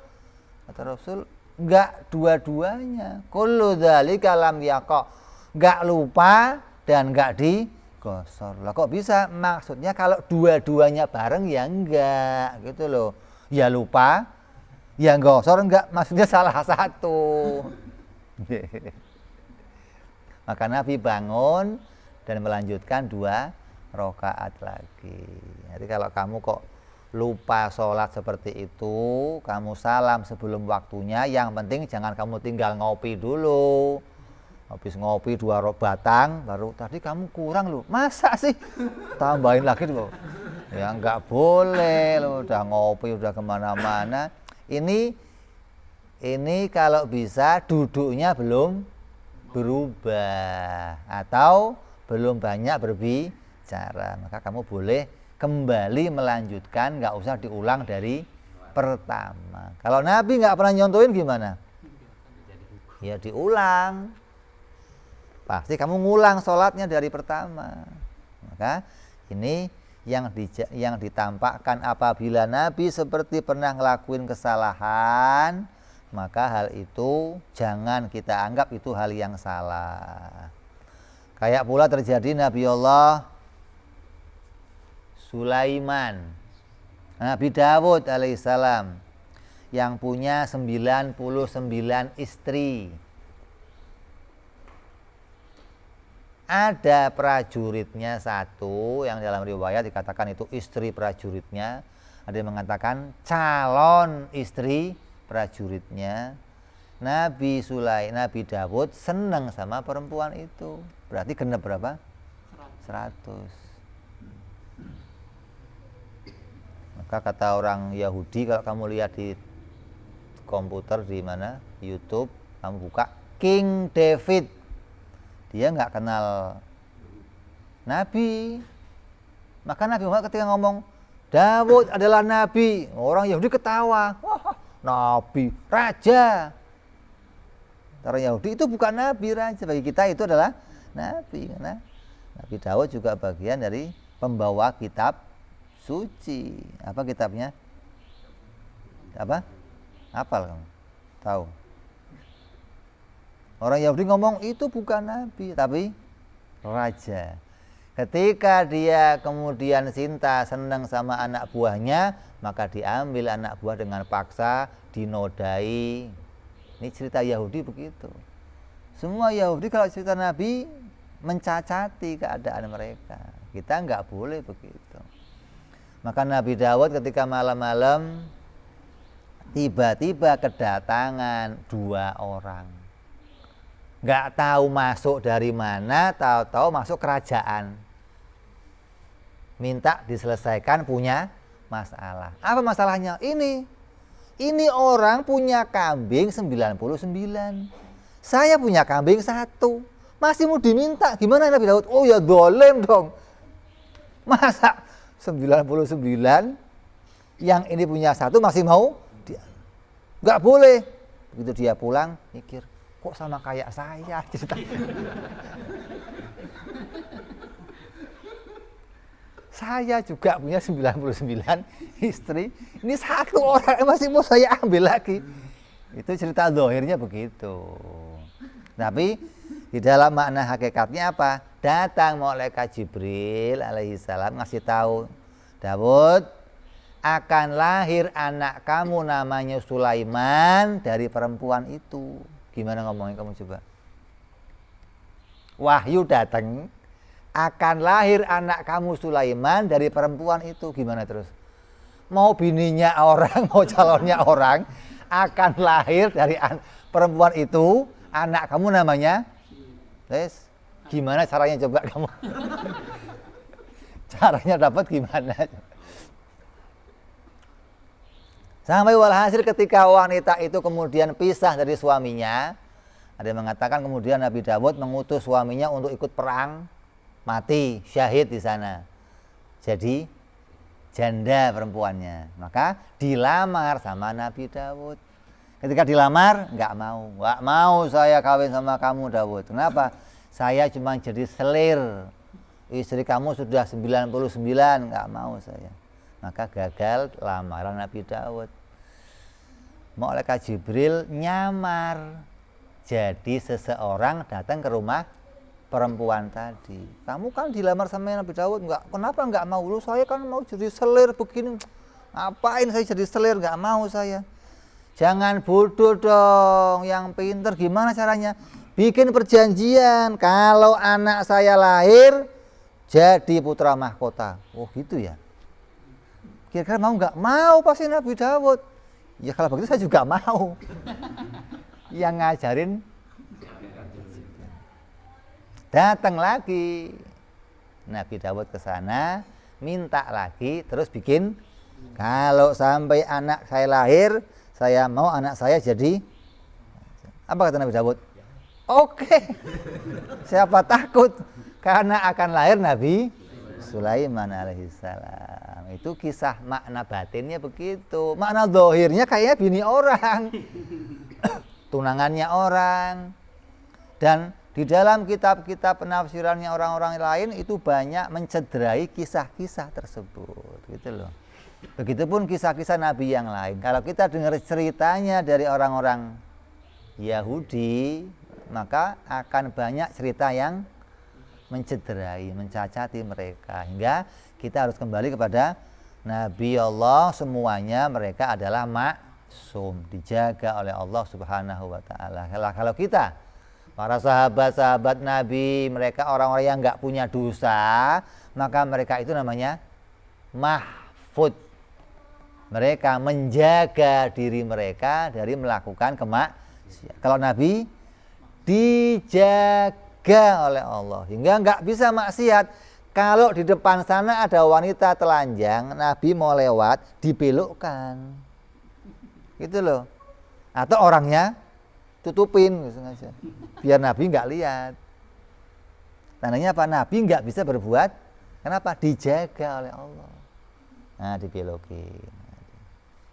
S1: Kata Rasul, enggak dua-duanya. Kullu dzalika lam yaqa. Enggak lupa dan enggak digosor. Lah kok bisa? Maksudnya kalau dua-duanya bareng ya enggak gitu loh. Ya lupa, ya gosor enggak, maksudnya salah satu. Maka Nabi bangun dan melanjutkan 2 rakaat lagi. Jadi kalau kamu kok lupa sholat seperti itu, kamu salam sebelum waktunya, yang penting jangan kamu tinggal ngopi dulu. Habis ngopi 2 batang, baru tadi kamu kurang loh. Masa sih? Tambahin lagi loh. Ya nggak boleh loh, udah ngopi, udah kemana-mana. Ini kalau bisa duduknya belum berubah atau belum banyak berbicara, maka kamu boleh kembali melanjutkan, nggak usah diulang dari pertama. Kalau Nabi nggak pernah nyontohin gimana? Ya diulang. Pasti kamu ngulang sholatnya dari pertama. Maka ini yang ditampakkan apabila Nabi seperti pernah ngelakuin kesalahan, maka hal itu jangan kita anggap itu hal yang salah. Kayak pula terjadi Nabi Allah Sulaiman, Nabi Dawud alaihissalam yang punya 99 istri. Ada prajuritnya satu yang dalam riwayat dikatakan itu istri prajuritnya, ada yang mengatakan calon istri prajuritnya. Nabi Dawud senang sama perempuan itu. Berarti genep berapa? 100. Maka kata orang Yahudi, kalau kamu lihat di komputer di mana YouTube, kamu buka King David, dia nggak kenal Nabi. Maka Nabi Muhammad ketika ngomong Dawud adalah Nabi, orang Yahudi ketawa. Wah, Nabi, raja. Orang Yahudi itu bukan Nabi, raja. Bagi kita itu adalah Nabi. Karena Nabi Dawud juga bagian dari pembawa kitab suci. Apa kitabnya? Apa? Hafal kamu? Tahu? Orang Yahudi ngomong itu bukan Nabi, tapi raja. Ketika dia kemudian cinta, senang sama anak buahnya, maka diambil anak buah dengan paksa, dinodai. Ini cerita Yahudi begitu. Semua Yahudi kalau cerita Nabi mencacati keadaan mereka. Kita nggak boleh begitu. Maka Nabi Dawud ketika malam-malam tiba-tiba kedatangan 2 orang. Nggak tahu masuk dari mana, tahu-tahu masuk kerajaan. Minta diselesaikan punya masalah. Apa masalahnya? Ini orang punya kambing 99. Saya punya kambing 1. Masih mau diminta. Gimana Nabi Daud? Oh ya dolem dong. Masa 99 yang ini punya 1 masih mau? Nggak boleh. Begitu dia pulang, mikir, kok sama kayak saya cerita. Saya juga punya 99 istri. Ini 1 orang masih mau saya ambil lagi. Itu cerita zahirnya begitu. Tapi di dalam makna hakikatnya apa? Datang malaikat Jibril alaihissalam ngasih tahu, Dawud, akan lahir anak kamu namanya Sulaiman dari perempuan itu. Gimana ngomongnya kamu coba? Wahyu datang, akan lahir anak kamu Sulaiman dari perempuan itu. Gimana terus? Mau bininya orang, mau calonnya orang, akan lahir dari perempuan itu, anak kamu namanya Wes. Gimana caranya coba kamu? Caranya dapat gimana? Sampai walhasil ketika wanita itu kemudian pisah dari suaminya, ada yang mengatakan kemudian Nabi Dawud mengutus suaminya untuk ikut perang, mati, syahid di sana. Jadi janda perempuannya. Maka dilamar sama Nabi Dawud. Ketika dilamar, nggak mau saya kawin sama kamu Dawud. Kenapa? Saya cuma jadi selir. Istri kamu sudah 99, nggak mau saya. Maka gagal lamaran Nabi Daud. Malaikat Jibril nyamar jadi seseorang datang ke rumah perempuan tadi. Kamu kan dilamar sama Nabi Daud, kenapa nggak mau? Lu saya kan mau jadi selir begini. Ngapain saya jadi selir? Nggak mau saya. Jangan bodoh dong, yang pinter. Gimana caranya? Bikin perjanjian. Kalau anak saya lahir jadi putra mahkota. Oh gitu ya. Kira-kira mau nggak? Mau pasti Nabi Daud. Ya kalau begitu saya juga mau. Yang ngajarin datang lagi Nabi Daud ke sana, minta lagi, terus bikin. Kalau sampai anak saya lahir, saya mau anak saya jadi. Apa kata Nabi Daud? Oke. Siapa takut? Karena akan lahir Nabi Sulaiman alaihissalam. Itu kisah makna batinnya begitu. Makna zahirnya kayaknya bini orang, tunangannya orang. Dan di dalam kitab-kitab penafsirannya orang-orang lain itu banyak mencederai kisah-kisah tersebut, gitu loh. Begitupun kisah-kisah Nabi yang lain. Kalau kita dengar ceritanya dari orang-orang Yahudi, maka akan banyak cerita yang mencederai, mencacati mereka. Hingga kita harus kembali kepada Nabi Allah, semuanya mereka adalah maksum, dijaga oleh Allah Subhanahu wa taala. Kalau kita para sahabat-sahabat Nabi, mereka orang-orang yang enggak punya dosa, maka mereka itu namanya mahfud. Mereka menjaga diri mereka dari melakukan kemaksiatan. Kalau Nabi dijaga oleh Allah hingga nggak bisa maksiat. Kalau di depan sana ada wanita telanjang, Nabi mau lewat, dibelokkan, gitu loh. Atau orangnya tutupin, sengaja, biar Nabi nggak lihat. Tandanya apa? Nabi nggak bisa berbuat. Kenapa? Dijaga oleh Allah. Nah, dibelokin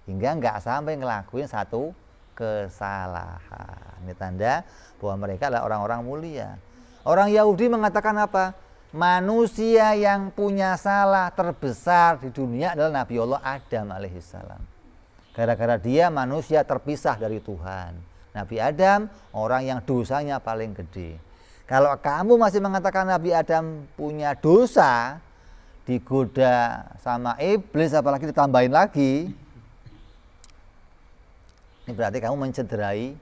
S1: hingga nggak sampai ngelakuin satu kesalahan. Ini tanda bahwa mereka adalah orang-orang mulia. Orang Yahudi mengatakan apa? Manusia yang punya salah terbesar di dunia adalah Nabi Allah Adam alaihissalam. Gara-gara dia manusia terpisah dari Tuhan. Nabi Adam orang yang dosanya paling gede. Kalau kamu masih mengatakan Nabi Adam punya dosa, digoda sama iblis, apalagi ditambahin lagi, ini berarti kamu mencederai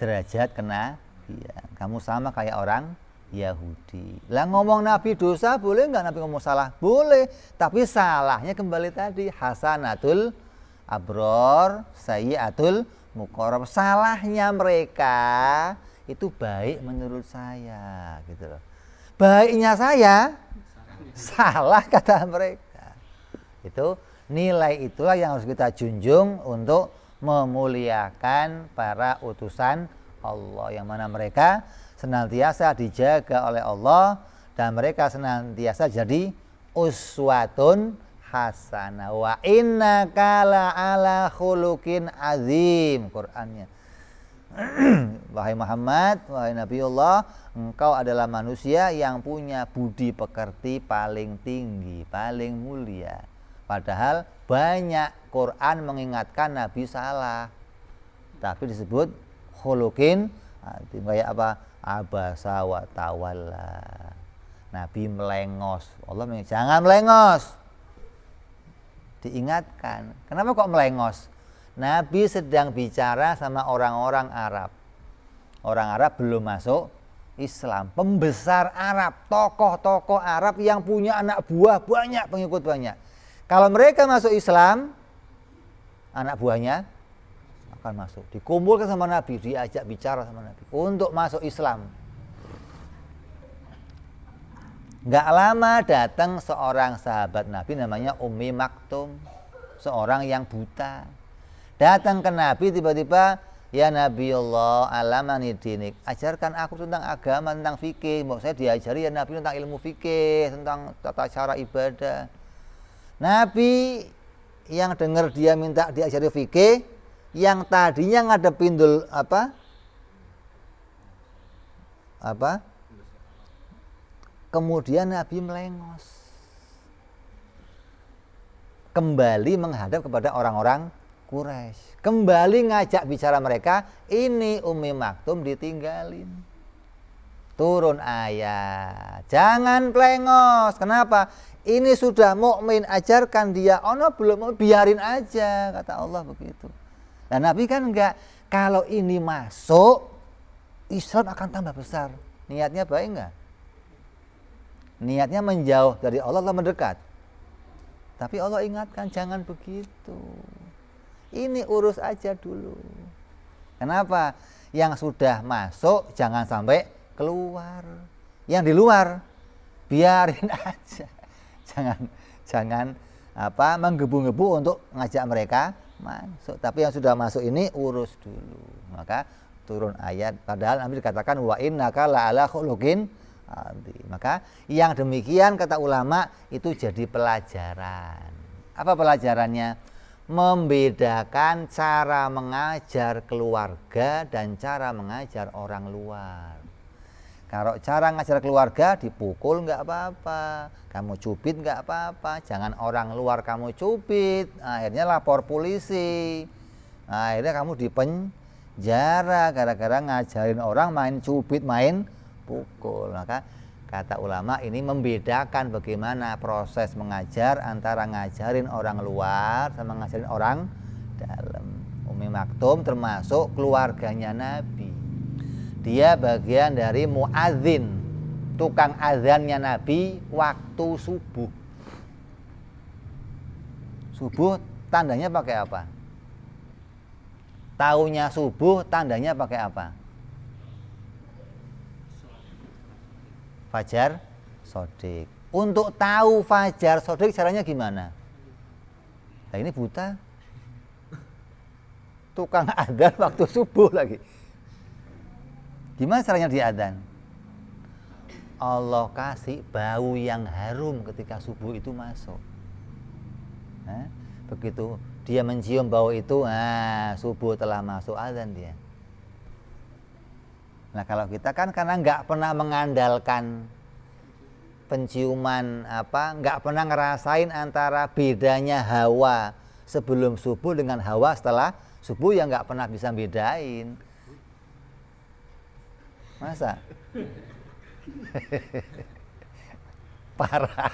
S1: derajat kenabian. Kamu sama kayak orang Yahudi. Lah ngomong Nabi dosa boleh nggak? Nabi ngomong salah? Boleh. Tapi salahnya kembali tadi, hasanatul abror, sayyiatul muqarrab. Salahnya mereka itu baik menurut saya, gitu loh. Baiknya saya salah kata mereka. Itu nilai itulah yang harus kita junjung untuk memuliakan para utusan Allah, yang mana mereka senantiasa dijaga oleh Allah dan mereka senantiasa jadi uswatun hasanah. Wa innaka la'ala khuluqin azim, Qur'annya. Wahai Muhammad, wahai Nabiullah, engkau adalah manusia yang punya budi pekerti paling tinggi, paling mulia. Padahal banyak Quran mengingatkan Nabi salah, tapi disebut khuluqin azim. Kayak apa? Abasa wa tawalla. Nabi melengos. Allah mengingatkan, jangan melengos. Diingatkan. Kenapa kok melengos? Nabi sedang bicara sama orang-orang Arab. Orang Arab belum masuk Islam. Pembesar Arab, tokoh-tokoh Arab yang punya anak buah banyak, pengikut banyak. Kalau mereka masuk Islam, anak buahnya akan masuk. Dikumpulkan sama Nabi, diajak bicara sama Nabi untuk masuk Islam. Gak lama datang seorang sahabat Nabi namanya Ummi Maktum, seorang yang buta. Datang ke Nabi tiba-tiba, ya Nabi Allah, alamani dinik, ajarkan aku tentang agama, tentang fikih. Mau saya diajari ya Nabi tentang ilmu fikih, tentang tata cara ibadah. Nabi yang dengar dia minta diajari fikih, yang tadinya ngadepin kemudian Nabi melengos. kembali menghadap kepada orang-orang Quraisy. Kembali ngajak bicara mereka, ini Ummi Maktum ditinggalin. Turun ayat, jangan plengos. Kenapa? Ini sudah mukmin, ajarkan dia. Ono belum mau, biarin aja, kata Allah begitu. Dan Nabi kan enggak, kalau ini masuk, Islam akan tambah besar. Niatnya baik enggak? Niatnya menjauh dari Allah mendekat. Tapi Allah ingatkan, jangan begitu. Ini urus aja dulu. Kenapa? Yang sudah masuk jangan sampai keluar. Yang di luar biarin aja. Jangan menggebu-gebu untuk ngajak mereka masuk. Tapi yang sudah masuk ini urus dulu. Maka turun ayat. Padahal Nabi dikatakan wa innaka la'ala khuluqin adzim. Maka yang demikian kata ulama itu jadi pelajaran. Apa pelajarannya? Membedakan cara mengajar keluarga dan cara mengajar orang luar. Kalau cara ngajar keluarga dipukul nggak apa-apa, kamu cubit nggak apa-apa, jangan orang luar kamu cubit, akhirnya lapor polisi, akhirnya kamu dipenjara gara-gara ngajarin orang main cubit, main pukul. Maka kata ulama ini membedakan bagaimana proses mengajar antara ngajarin orang luar sama ngajarin orang dalam. Ummi Maktum termasuk keluarganya Nabi. Dia bagian dari muadzin, tukang azannya Nabi waktu subuh. Subuh tandanya pakai apa? Taunya subuh tandanya pakai apa? Fajar Shodiq. Untuk tahu Fajar Shodiq caranya gimana? Nah ini buta. Tukang adzan waktu subuh lagi. Gimana caranya diadzan? Allah kasih bau yang harum ketika subuh itu masuk. Nah, begitu dia mencium bau itu, subuh telah masuk adzan dia. Nah kalau kita kan karena nggak pernah mengandalkan penciuman nggak pernah ngerasain antara bedanya hawa sebelum subuh dengan hawa setelah subuh, yang nggak pernah bisa bedain. Masa? Parah.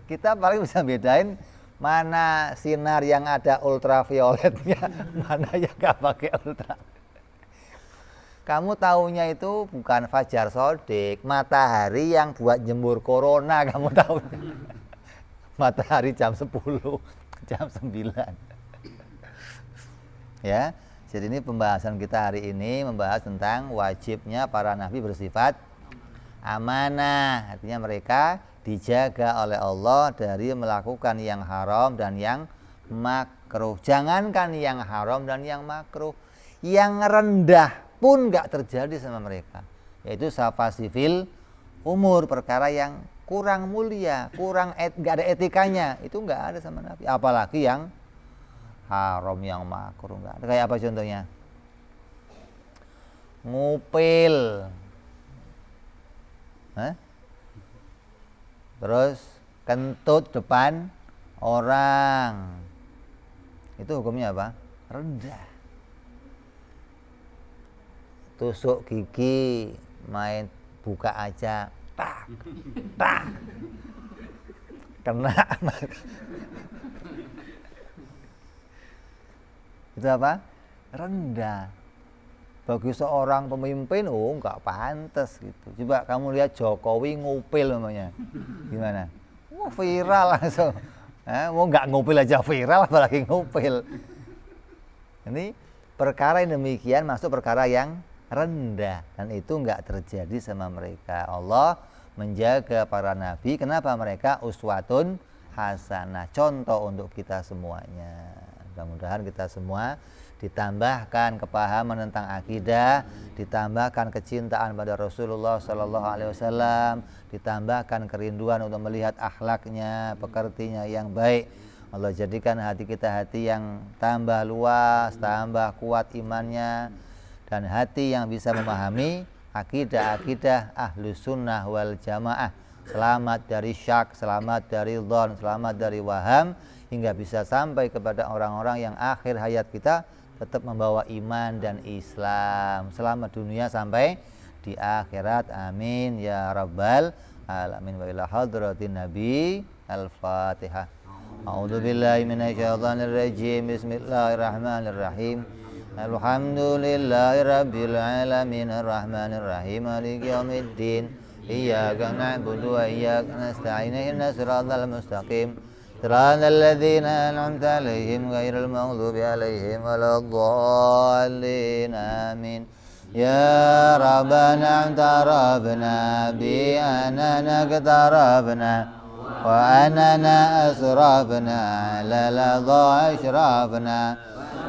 S1: Kita paling bisa bedain mana sinar yang ada ultravioletnya, mana yang nggak pakai ultra. Kamu taunya itu bukan Fajar Shodiq, matahari yang buat jemur corona kamu tahu. Matahari jam 10, jam 9. Ya. Jadi ini pembahasan kita hari ini membahas tentang wajibnya para nabi bersifat amanah. Artinya mereka dijaga oleh Allah dari melakukan yang haram dan yang makruh. Jangankan yang haram dan yang makruh, yang rendah pun nggak terjadi sama mereka. Yaitu safasifil umur, perkara yang kurang mulia, nggak ada etikanya, itu nggak ada sama nabi. Apalagi yang haram, yang makruh enggak ada. Kayak apa contohnya? Ngupil. Terus kentut depan orang. Itu hukumnya apa? Rendah. Tusuk gigi, main buka aja, tak. Kena. Itu apa? Rendah. Bagi seorang pemimpin, nggak pantas gitu. Coba kamu lihat Jokowi ngupil namanya, gimana? Viral langsung. Mau nggak ngupil aja viral, apalagi ngupil. Ini perkara yang demikian masuk perkara yang rendah, dan itu nggak terjadi sama mereka. Allah menjaga para nabi. Kenapa? Mereka uswatun hasanah, contoh untuk kita semuanya. Mudah-mudahan kita semua ditambahkan kepahaman tentang akidah, ditambahkan kecintaan pada Rasulullah SAW, ditambahkan kerinduan untuk melihat akhlaknya, pekertinya yang baik. Allah jadikan hati kita hati yang tambah luas, tambah kuat imannya, dan hati yang bisa memahami akidah-akidah Ahlus Sunnah wal Jamaah, selamat dari syak, selamat dari dhon, selamat dari waham, hingga bisa sampai kepada orang-orang yang akhir hayat kita tetap membawa iman dan Islam selamat dunia sampai di akhirat. Amin ya rabbal alamin. Wa ila hadratin nabi. Al-Fatihah. A'udzu billahi minasyaitonir rajim. Bismillahirrahmanirrahim. Alhamdulillahi rabbil alamin arrahmanir rahim maliki yaumiddin. Iyyaka na'budu wa iyyaka nasta'in ihdinas siratal mustaqim. Siratal ladzina an'amta 'alaihim ghairil maghdubi 'alaihim waladdallin. Amin. Ya Rabbana antarabna bi anana qatarabna wa anana asrafna la ladha ashrafna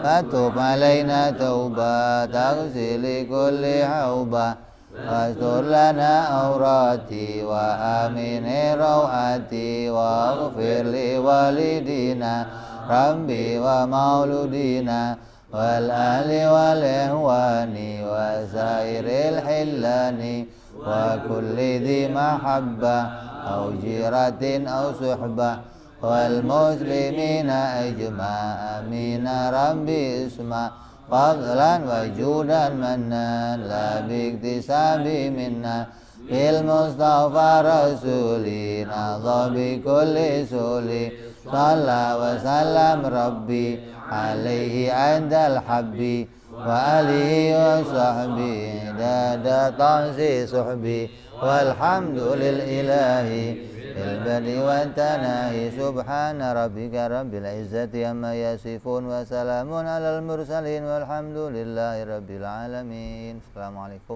S1: fatub alaina tauba taghsil kulli hauba wastur lana awrati wa amin rawati wa ghfir li walidina rabbi wa mauludina wal ahli wal ihwani wa sairil hillani wa kulli dhi mahabba aw jiratin aw suhbah wal muslimina ajma' amina rabbi isma' fadlan wa judan mannan la biktisabi minna bil mustafa rasulina dhabi kulli suli salla wa salam rabbi alaihi andal habbi wa alihi wa sahbihi dada tansi suhbi walhamdulil ilahi ilbadi wa tanahi subhana rabbika rabbil izzati amma yasifun wa salamun alal mursalin walhamdulillahi rabbil alamin. Assalamualaikum.